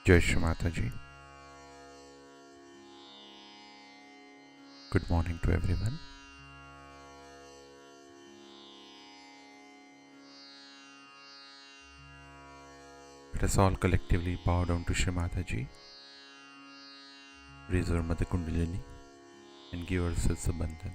Jai Shri Mataji. Good morning to everyone. Let us all collectively bow down to Shri Mataji, raise our Mother Kundalini, and give ourselves a bandhan.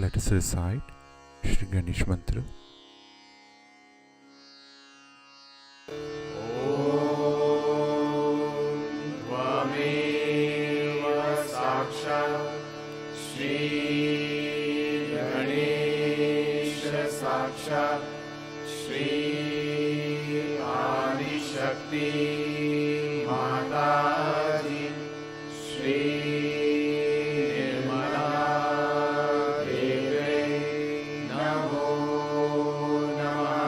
Let us recite Shri Ganesh Mantra. साक्षात् श्री आदिशक्ति माताजी श्री निर्मला देवे नमो नमः।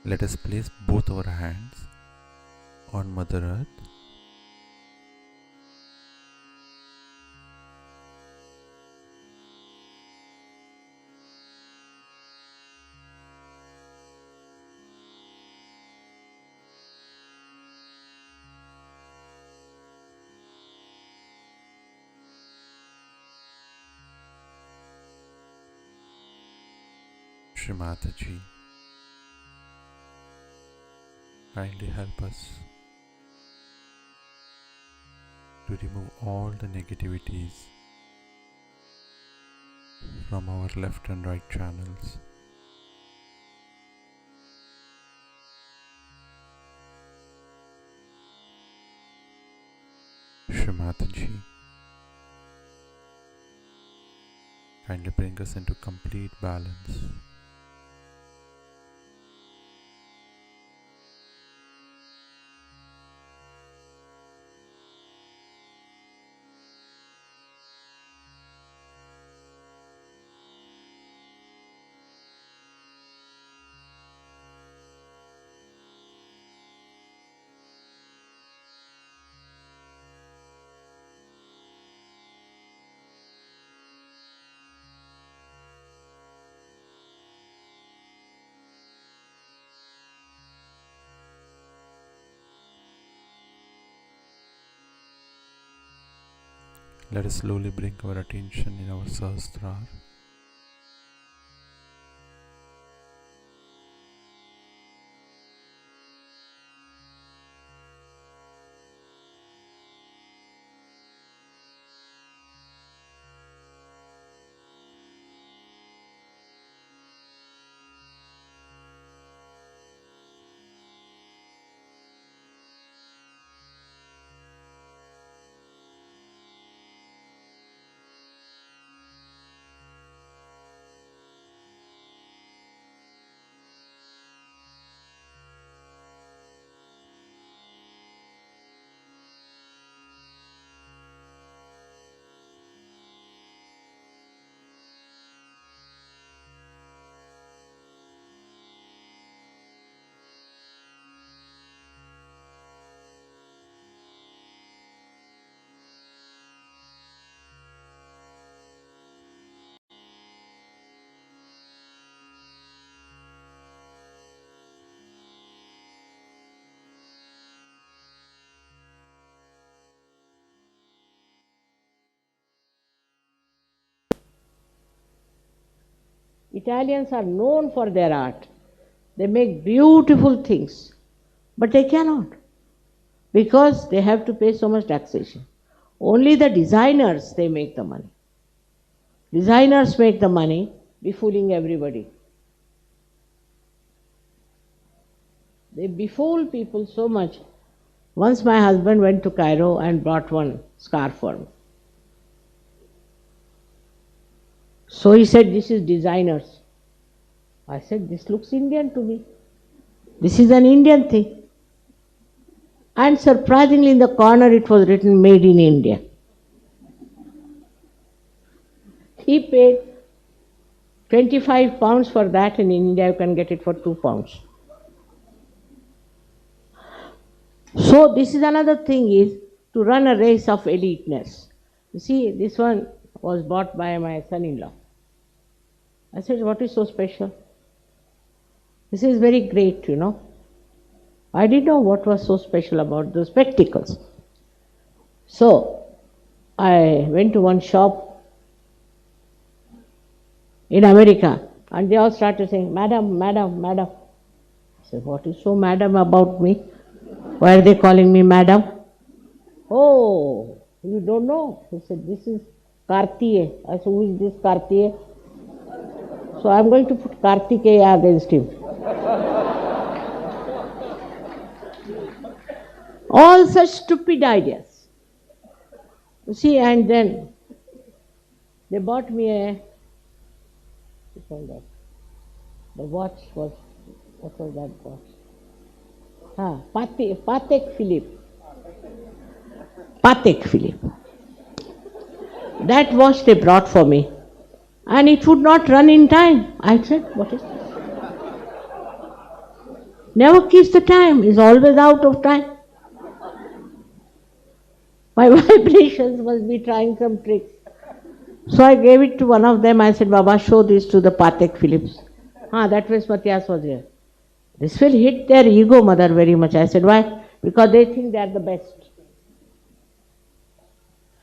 Let us place both our hands on Mother Earth. Shri Mataji, kindly help us to remove all the negativities from our left and right channels. Shri Mataji, kindly bring us into complete balance. Let us slowly bring our attention in our Sahasrara. Italians are known for their art. They make beautiful things, but they cannot because they have to pay so much taxation. Only the designers, they make the money. Designers make the money, befooling everybody. They befool people so much. Once my husband went to Cairo and brought one scarf for me. So he said, this is designers. I said, this looks Indian to me. This is an Indian thing. And surprisingly, in the corner it was written, made in India. He paid 25 pounds for that, and in India you can get it for 2 pounds. So this is another thing, is to run a race of eliteness. You see, this one was bought by my son-in-law. I said, what is so special? This is very great, you know. I didn't know what was so special about the spectacles. So I went to one shop in America, and they all started saying, Madam, Madam, Madam. I said, what is so madam about me? Why are they calling me madam? Oh, you don't know? He said, this is Cartier. I said, who is this Cartier? So I'm going to put Kartikeya against him. All such stupid ideas. You see, and then they bought me the watch was, what was that watch? Patek Philippe. Patek Philippe. That watch they brought for me, and it would not run in time. I said, what is this? Never keeps the time, is always out of time. My vibrations must be trying some tricks. So I gave it to one of them. I said, Baba, show this to the Patek Philips. That was Matthias was here. This will hit their ego, mother, very much. I said, why? Because they think they are the best.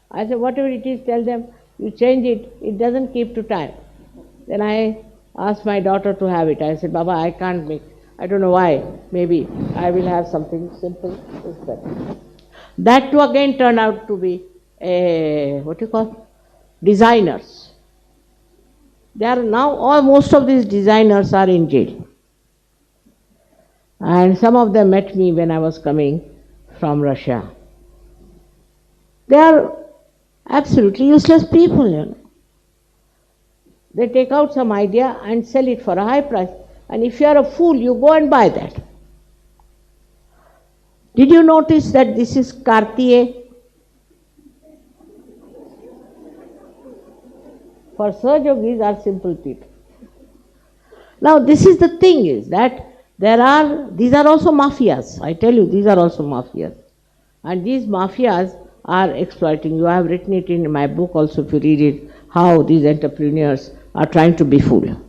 I said, whatever it is, tell them, you change it, it doesn't keep to time. Then I asked my daughter to have it. I said, Baba, I can't make. I don't know why. Maybe I will have something simple. It's better. That too again turned out to be designers. They are now, most of these designers are in jail. And some of them met me when I was coming from Russia. They are absolutely useless people, you know. They take out some idea and sell it for a high price. And if you are a fool, you go and buy that. Did you notice that this is Cartier? For Sir Yogis are simple people. Now this is the thing, is that these are also mafias. I tell you, these are also mafias. And these mafias are exploiting. You have written it in my book also, if you read it, how these entrepreneurs are trying to befool you.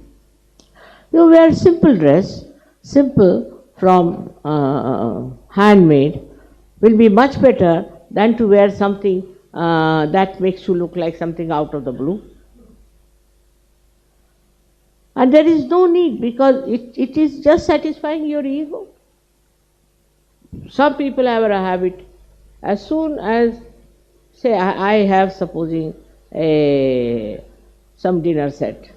You wear simple dress, simple from handmade, will be much better than to wear something that makes you look like something out of the blue. And there is no need, because it is just satisfying your ego. Some people have a habit, as soon as, say, I have, supposing, some dinner set,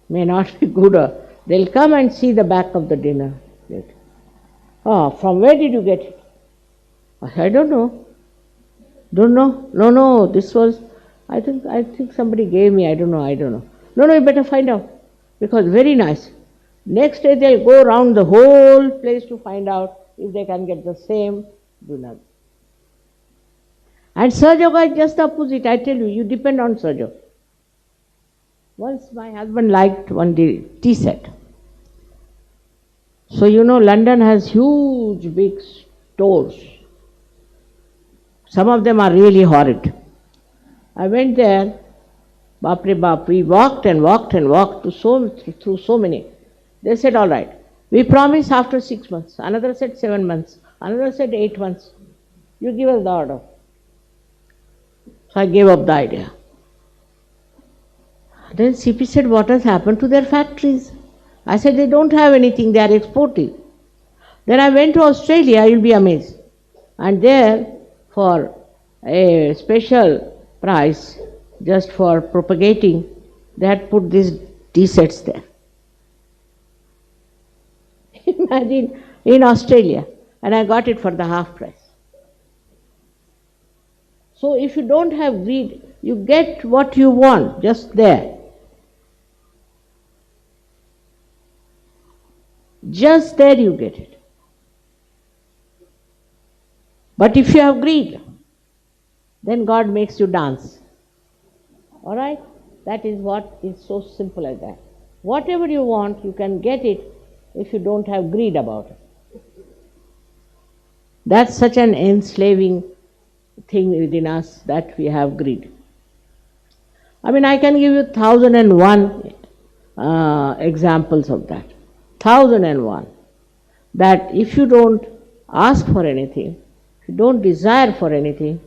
may not be good, they'll come and see the back of the dinner plate. From where did you get it? I don't know. Don't know? No, this was, I think somebody gave me, I don't know. No, you better find out, because very nice. Next day they'll go around the whole place to find out if they can get the same dinner. And Sir Yoga is just the opposite. I tell you, you depend on Sir Yoga. Once my husband liked one tea set. So you know, London has huge big stores. Some of them are really horrid. I went there, Bapre Bap, we walked and walked and walked through so many. They said, all right, we promise after 6 months. Another said 7 months. Another said 8 months. You give us the order. So I gave up the idea. Then CP said, what has happened to their factories? I said, they don't have anything, they are exporting. Then I went to Australia, you'll be amazed. And there, for a special price, just for propagating, they had put these tea sets there. Imagine, in Australia, and I got it for the half price. So if you don't have greed, you get what you want just there. Just there you get it. But if you have greed, then God makes you dance. Alright? That is what is so simple as that. Whatever you want, you can get it if you don't have greed about it. That's such an enslaving thing within us that we have greed. I mean, I can give you 1001 examples of that. 1001. That if you don't ask for anything, if you don't desire for anything,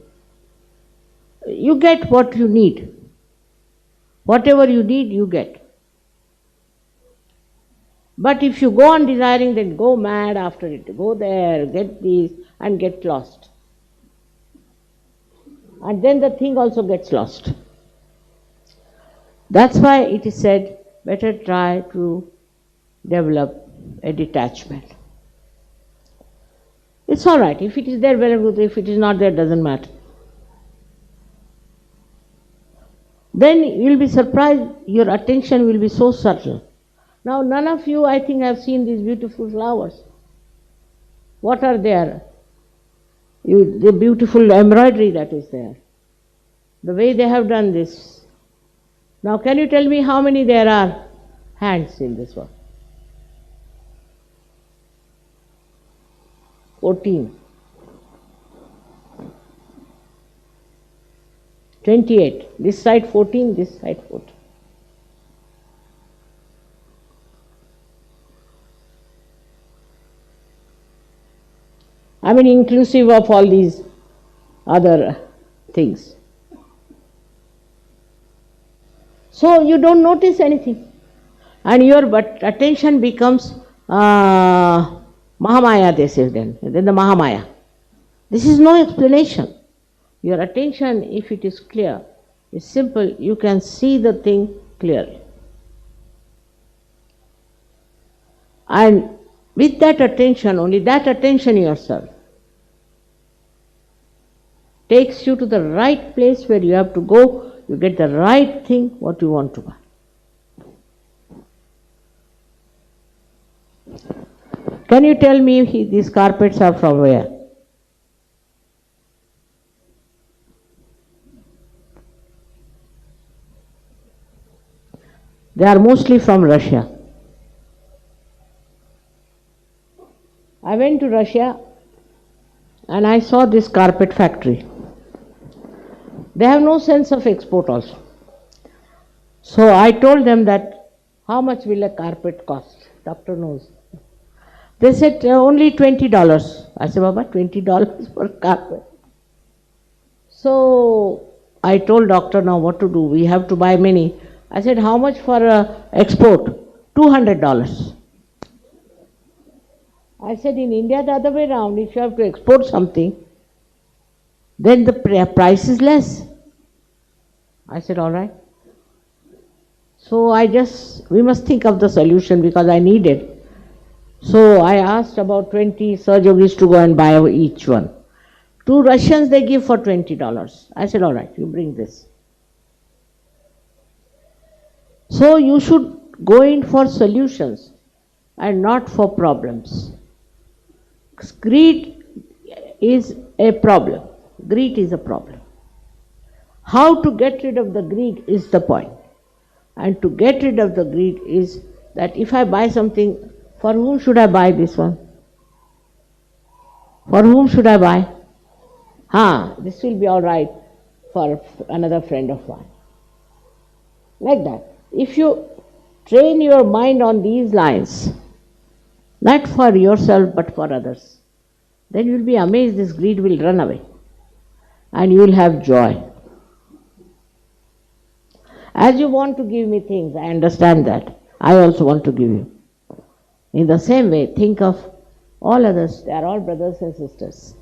you get what you need. Whatever you need, you get. But if you go on desiring, then go mad after it. Go there, get this, and get lost. And then the thing also gets lost. That's why it is said, better try to develop a detachment. It's all right. If it is there, very good. If it is not there, doesn't matter. Then you will be surprised, your attention will be so subtle. Now, none of you, I think, have seen these beautiful flowers. What are there? The beautiful embroidery that is there. The way they have done this. Now, can you tell me how many there are hands in this one? 14. 28. This side 14, this side 14. I mean, inclusive of all these other things. So you don't notice anything. And your attention becomes Mahamaya, they say then the Mahamaya. This is no explanation. Your attention, if it is clear, is simple, you can see the thing clearly. And with that attention, only that attention yourself, takes you to the right place where you have to go, you get the right thing, what you want to buy. Can you tell me these carpets are from where? They are mostly from Russia. I went to Russia and I saw this carpet factory. They have no sense of export also. So I told them that, how much will a carpet cost? Doctor knows. They said only $20. I said, Baba, $20 for carpet. So I told doctor, now what to do? We have to buy many. I said, how much for export? $200. I said, in India the other way around, if you have to export something, then the price is less. I said, all right. So we must think of the solution because I need it. So I asked about 20 Sahajogis to go and buy each one. 2 Russians they give for $20. I said, all right, you bring this. So you should go in for solutions and not for problems. Greed is a problem. Greed is a problem. How to get rid of the greed is the point. And to get rid of the greed is that if I buy something, for whom should I buy this one? For whom should I buy? This will be all right for another friend of mine. Like that. If you train your mind on these lines, not for yourself but for others, then you will be amazed this greed will run away and you will have joy. As you want to give me things, I understand that. I also want to give you. In the same way, think of all others, they are all brothers and sisters.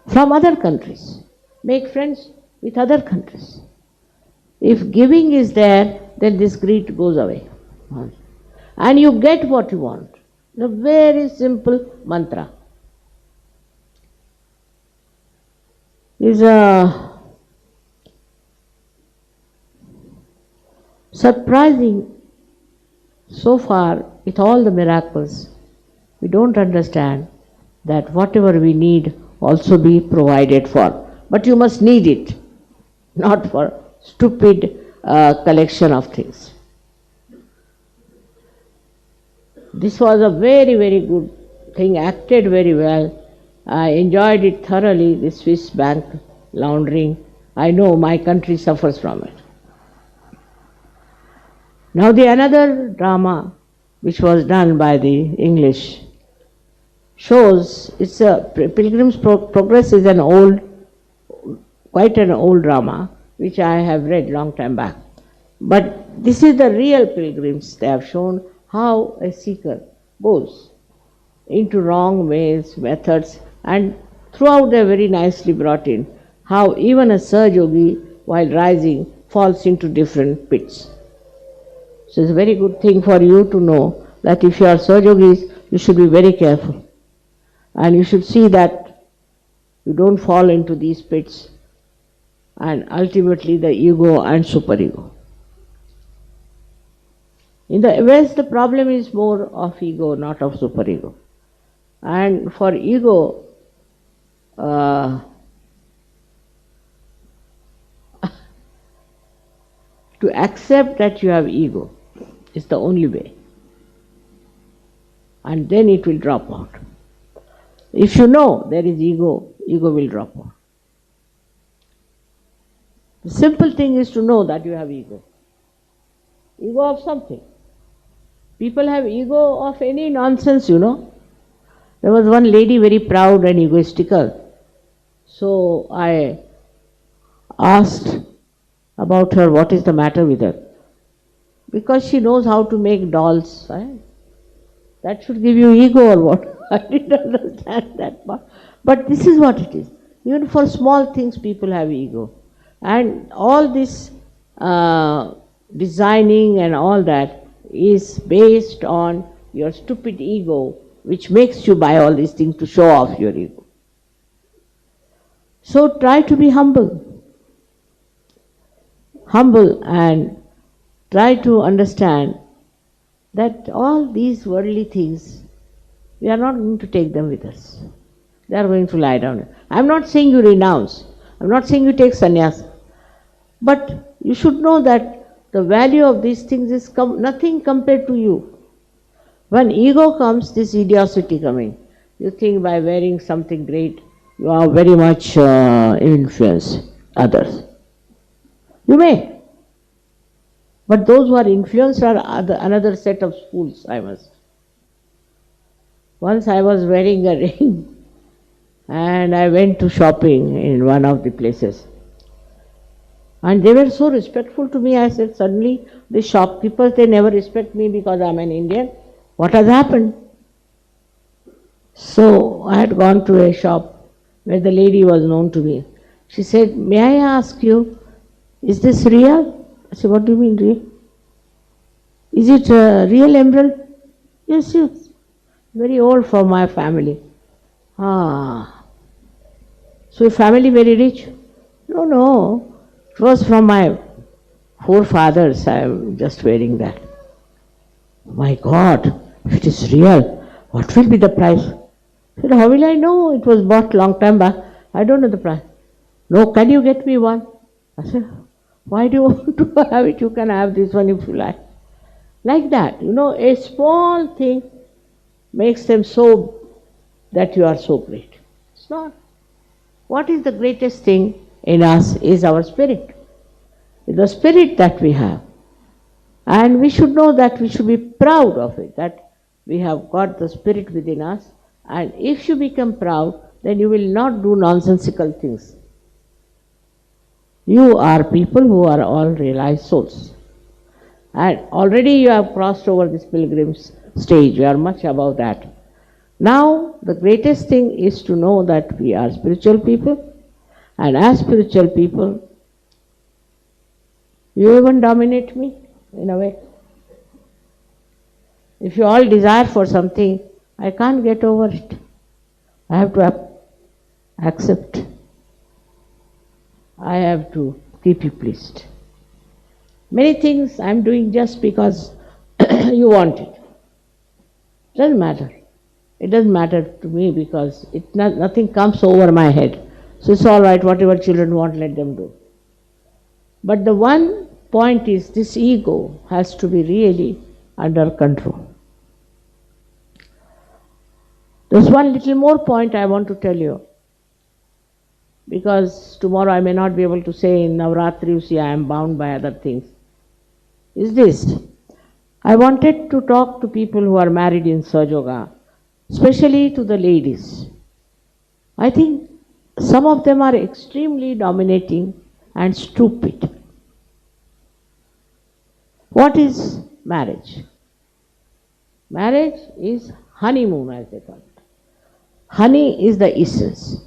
From other countries. Make friends with other countries. If giving is there, then this greed goes away. And you get what you want. The very simple mantra. Is surprising so far with all the miracles. We don't understand that whatever we need also be provided for. But you must need it, not for stupid collection of things. This was a very, very good thing, acted very well. I enjoyed it thoroughly, the Swiss bank laundering. I know my country suffers from it. Now the another drama which was done by the English shows, it's a Pilgrim's Progress is an old, quite an old drama which I have read long time back. But this is the real pilgrims. They have shown how a seeker goes into wrong ways, methods, and throughout they are very nicely brought in how even a Sahaja Yogi while rising falls into different pits. So it's a very good thing for you to know that if you are Sahaja Yogis, you should be very careful. And you should see that you don't fall into these pits and ultimately the ego and superego. In the West, the problem is more of ego, not of superego. And for ego, to accept that you have ego is the only way. And then it will drop out. If you know there is ego, ego will drop out. The simple thing is to know that you have ego. Ego of something. People have ego of any nonsense, you know. There was one lady very proud and egoistical. So I asked about her, what is the matter with her? Because she knows how to make dolls. Right? That should give you ego or what? I didn't understand that part. But this is what it is. Even for small things people have ego. And all this designing and all that is based on your stupid ego, which makes you buy all these things to show off your ego. So try to be humble. Humble and try to understand that all these worldly things, we are not going to take them with us. They are going to lie down. I am not saying you renounce. I am not saying you take sannyas. But you should know that the value of these things is nothing compared to you. When ego comes, this idiocy coming. You think by wearing something great, you are very much influence others. You may. But those who are influenced are another set of fools, I must. Once I was wearing a ring and I went to shopping in one of the places. And they were so respectful to me. I said, suddenly the shopkeepers, they never respect me because I'm an Indian. What has happened? So I had gone to a shop where the lady was known to me. She said, may I ask you, is this real? I said, what do you mean real? Is it a real emerald? Yes, yes. Very old for my family. Ah. So your family very rich? No, no. It was from my forefathers. I am just wearing that. My God, if it is real, what will be the price? I said, how will I know? It was bought long time back. I don't know the price. No, can you get me one? I said, why do you want to have it? You can have this one if you like. Like that, you know, a small thing makes them so that you are so great. It's not. What is the greatest thing in us is our spirit. It's the spirit that we have. And we should know that we should be proud of it, that we have got the spirit within us. And if you become proud, then you will not do nonsensical things. You are people who are all realized souls. And already you have crossed over this pilgrim's stage. You are much above that. Now, the greatest thing is to know that we are spiritual people, and as spiritual people, you even dominate me in a way. If you all desire for something, I can't get over it. I have to accept. I have to keep you pleased. Many things I am doing just because you want it. Doesn't matter. It doesn't matter to me because nothing comes over my head. So it's all right, whatever children want, let them do. But the one point is this ego has to be really under control. There's one little more point I want to tell you. Because tomorrow I may not be able to say in Navratri, you see, I am bound by other things. Is this. I wanted to talk to people who are married in Sahaja Yoga, especially to the ladies. I think some of them are extremely dominating and stupid. What is marriage? Marriage is honeymoon, as they call it. Honey is the essence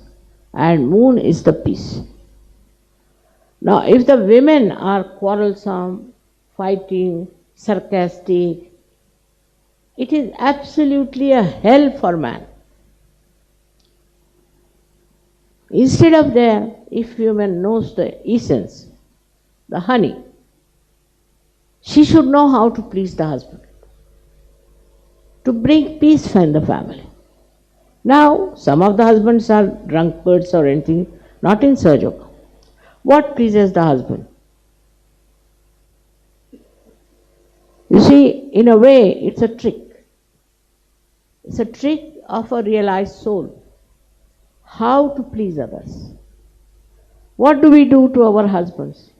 and moon is the peace. Now, if the women are quarrelsome, fighting, sarcastic, it is absolutely a hell for man. Instead of there, if woman knows the essence, the honey, she should know how to please the husband, to bring peace in the family. Now, some of the husbands are drunkards or anything, not in Sahaja Yoga. What pleases the husband? You see, in a way, it's a trick. It's a trick of a realized soul. How to please others. What do we do to our husbands?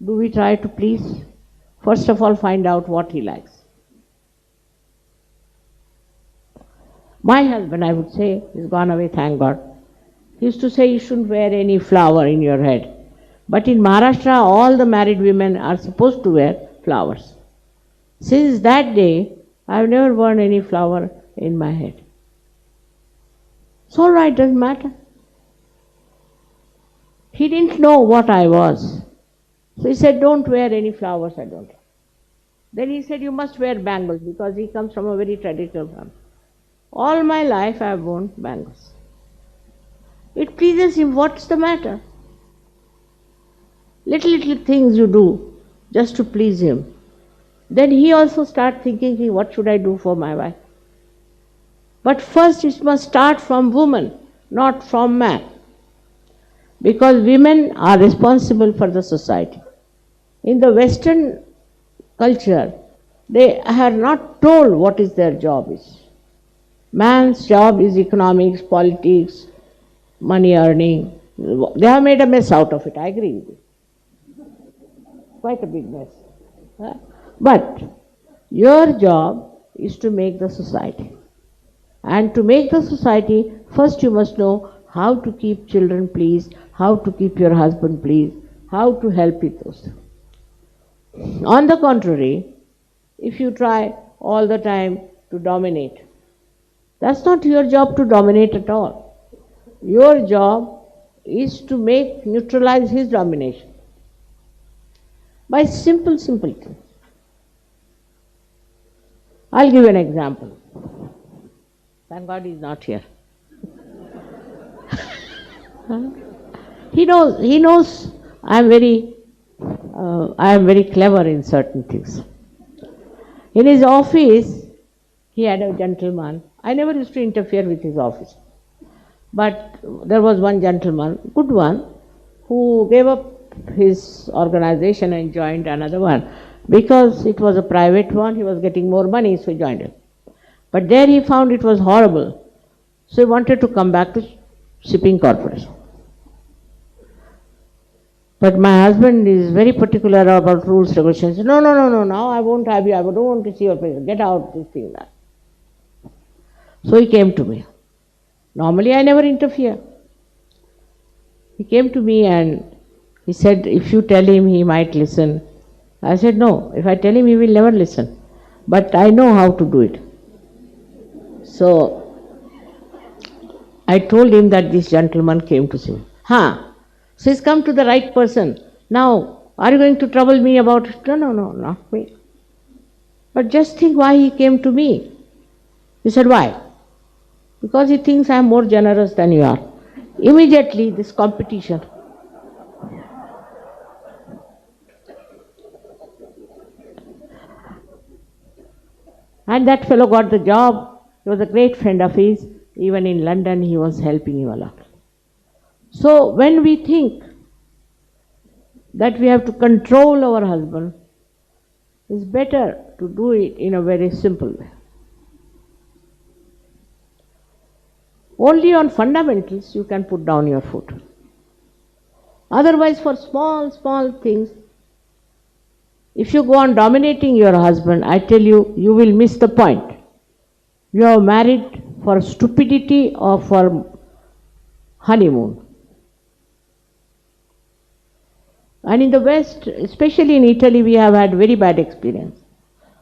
Do we try to please? First of all, find out what he likes. My husband, I would say, he's gone away, thank God. He used to say you shouldn't wear any flower in your head. But in Maharashtra, all the married women are supposed to wear flowers. Since that day, I've never worn any flower in my head. It's all right, doesn't matter. He didn't know what I was. So he said, don't wear any flowers, I don't. Then he said, you must wear bangles because he comes from a very traditional family. All my life I have worn bangles. It pleases him, what's the matter? Little things you do just to please him. Then he also starts thinking, what should I do for my wife? But first it must start from woman, not from man. Because women are responsible for the society. In the Western culture, they are not told what is their job is. Man's job is economics, politics, money earning. They have made a mess out of it, I agree with you. Quite a big mess. But your job is to make the society. And to make the society, first you must know how to keep children pleased, how to keep your husband pleased, how to help with those. On the contrary, if you try all the time to dominate, that's not your job to dominate at all. Your job is to neutralize his domination by simple things. I'll give you an example. Thank God he's not here. He knows I am very clever in certain things. In his office, he had a gentleman. I never used to interfere with his office. But there was one gentleman, good one, who gave up his organization and joined another one. Because it was a private one, he was getting more money, so he joined it. But there he found it was horrible. So he wanted to come back to shipping corporation. But my husband is very particular about rules, regulations. He said, no, now I won't have you, I don't want to see your face. Get out, this thing, that. So he came to me. Normally I never interfere. He came to me and He said, if you tell him, he might listen. I said, no, if I tell him, he will never listen. But I know how to do it. So I told him that this gentleman came to see me. So he's come to the right person. Now, are you going to trouble me about it? No, no, no, not me. But just think why he came to me. He said, why? Because he thinks I am more generous than you are. Immediately, this competition. And that fellow got the job. He was a great friend of his. Even in London, he was helping him a lot. So when we think that we have to control our husband, it's better to do it in a very simple way. Only on fundamentals you can put down your foot. Otherwise, for small, small things, if you go on dominating your husband, I tell you, you will miss the point. You are married for stupidity or for honeymoon. And in the West, especially in Italy, we have had very bad experience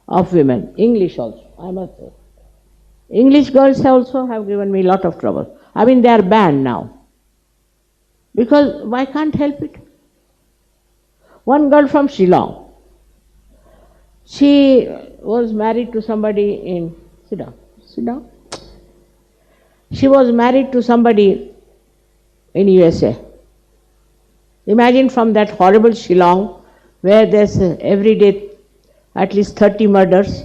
of women, English also, I must say. English girls also have given me a lot of trouble. I mean, they are banned now. Because why can't help it? One girl from Shillong, she was married to somebody in, sit down. She was married to somebody in USA. Imagine from that horrible Shillong, where there's every day at least 30 murders,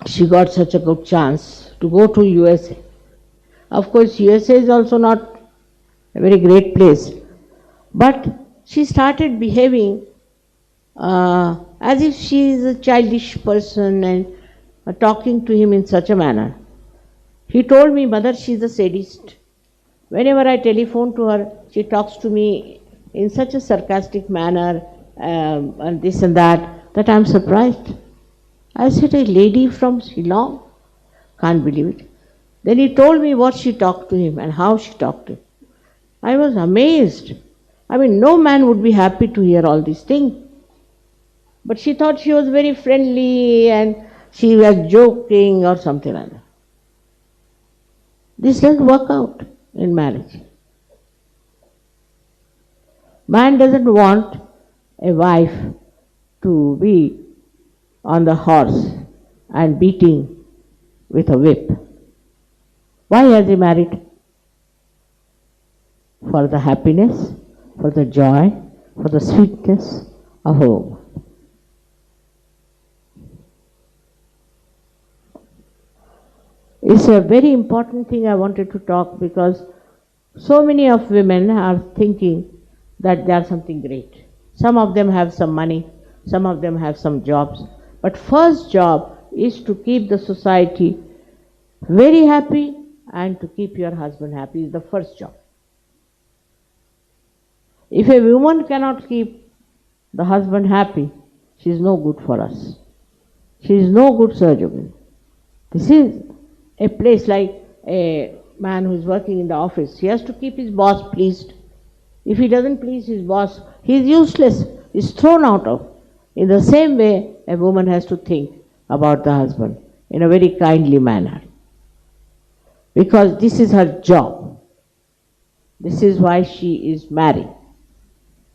she got such a good chance to go to USA. Of course, USA is also not a very great place. But she started behaving as if she is a childish person and talking to him in such a manner. He told me, Mother, she is a sadist. Whenever I telephone to her, she talks to me in such a sarcastic manner and this and that I am surprised. I said, a lady from Shillong? Can't believe it. Then he told me what she talked to him and how she talked to him. I was amazed. I mean, no man would be happy to hear all these things. But she thought she was very friendly and she was joking or something like that. This doesn't work out in marriage. Man doesn't want a wife to be on the horse and beating with a whip. Why has he married? For the happiness, for the joy, for the sweetness of home. It's a very important thing I wanted to talk because so many of women are thinking that they are something great. Some of them have some money, some of them have some jobs. But first job is to keep the society very happy and to keep your husband happy is the first job. If a woman cannot keep the husband happy, she is no good for us. She is no good surgeon. This is a place like a man who is working in the office. He has to keep his boss pleased. If he doesn't please his boss, he is useless. He is thrown out of. In the same way, a woman has to think about the husband in a very kindly manner. Because this is her job. This is why she is married.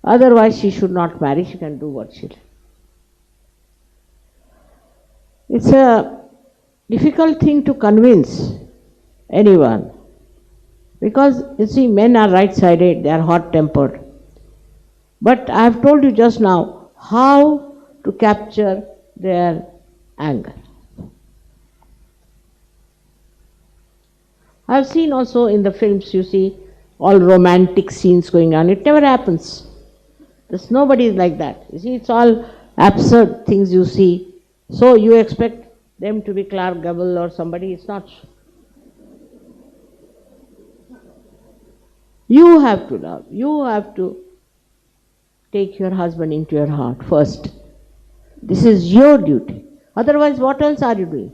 Otherwise, she should not marry. She can do what she likes. It's a difficult thing to convince anyone. Because, you see, men are right-sided, they are hot-tempered. But I have told you just now how to capture their anger. I have seen also in the films, you see, all romantic scenes going on. It never happens. There's nobody is like that. You see, it's all absurd things you see. So you expect them to be Clark Gable or somebody. It's not. You have to love. You have to take your husband into your heart first. This is your duty. Otherwise, what else are you doing?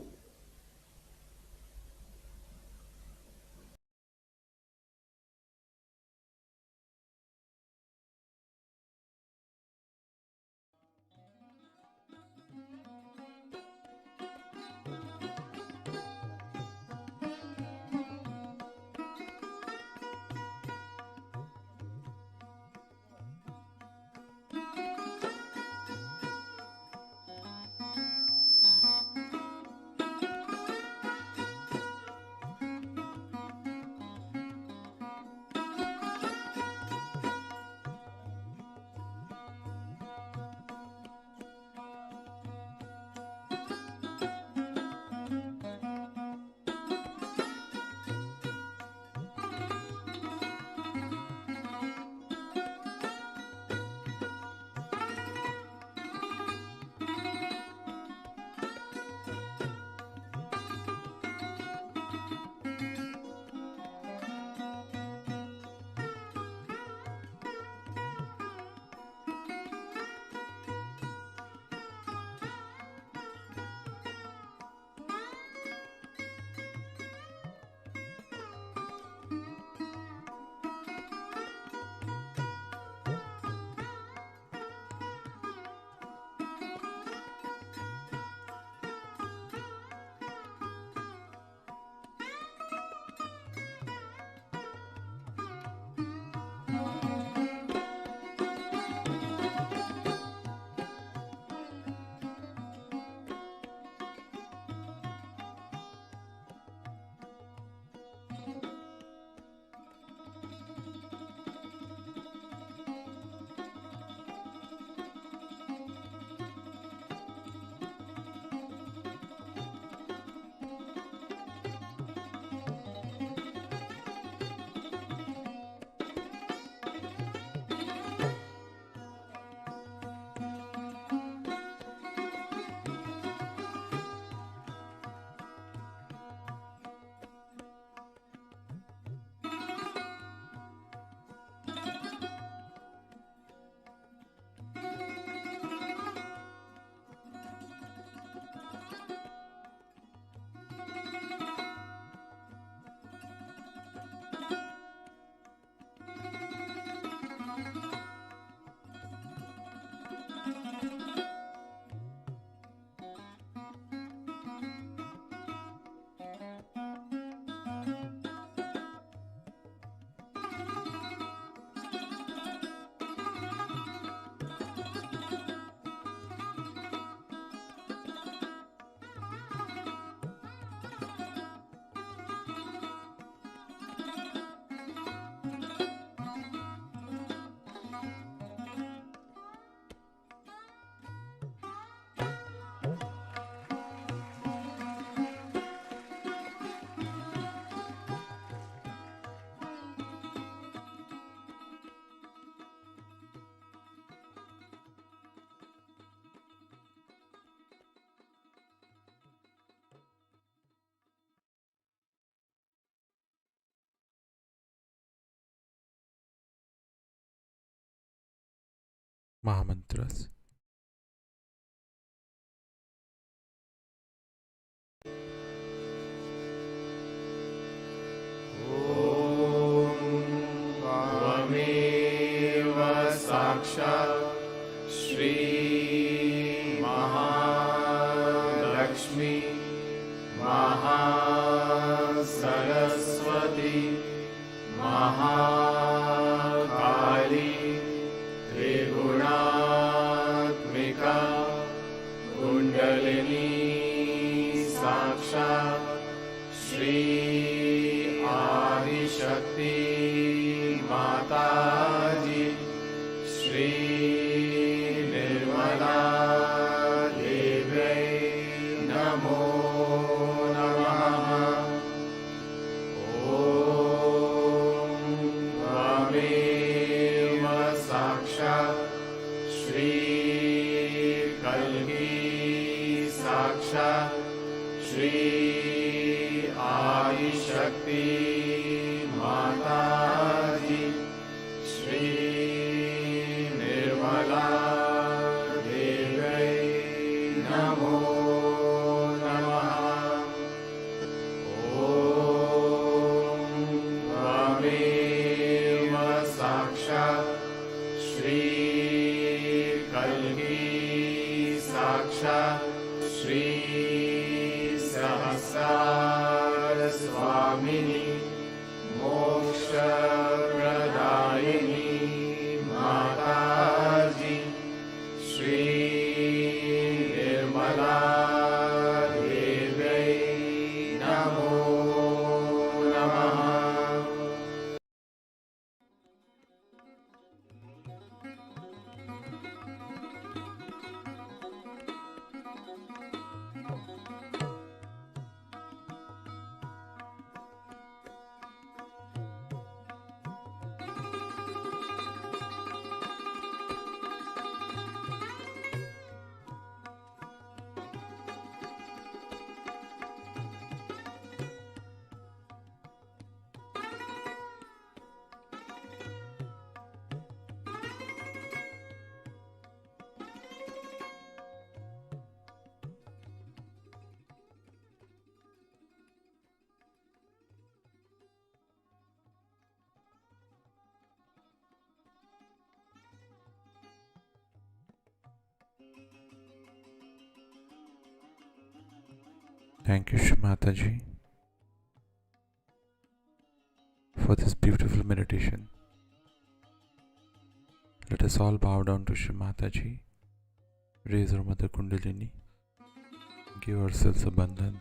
Mahamantras. त्वमेव साक्षात् श्री महालक्ष्मी महासरस्वती महाकाली त्रिगुणात्मिका कुण्डलिनी साक्षात् श्री आदिशक्ति माताजी श्री निर्मला देव्यै नमो नमः। ॐ त्वमेव साक्षात् श्री कल्की साक्षात् श्री आदिशक्ति माताजी श्री निर्मला देव्यै नमो नमः। ॐ त्वमेव साक्षात् श्री कल्की साक्षात् श्री सहस्रार स्वामिनी मोक्षप्रदायिनी माताजी श्री निर्मला देव्यै नमो नमः। Thank you, Shri Mataji, for this beautiful meditation. Let us all bow down to Shri Mataji, raise our Mother Kundalini, give ourselves a bandhan.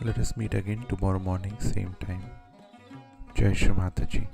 Let us meet again tomorrow morning, same time. Jai Shri Mataji.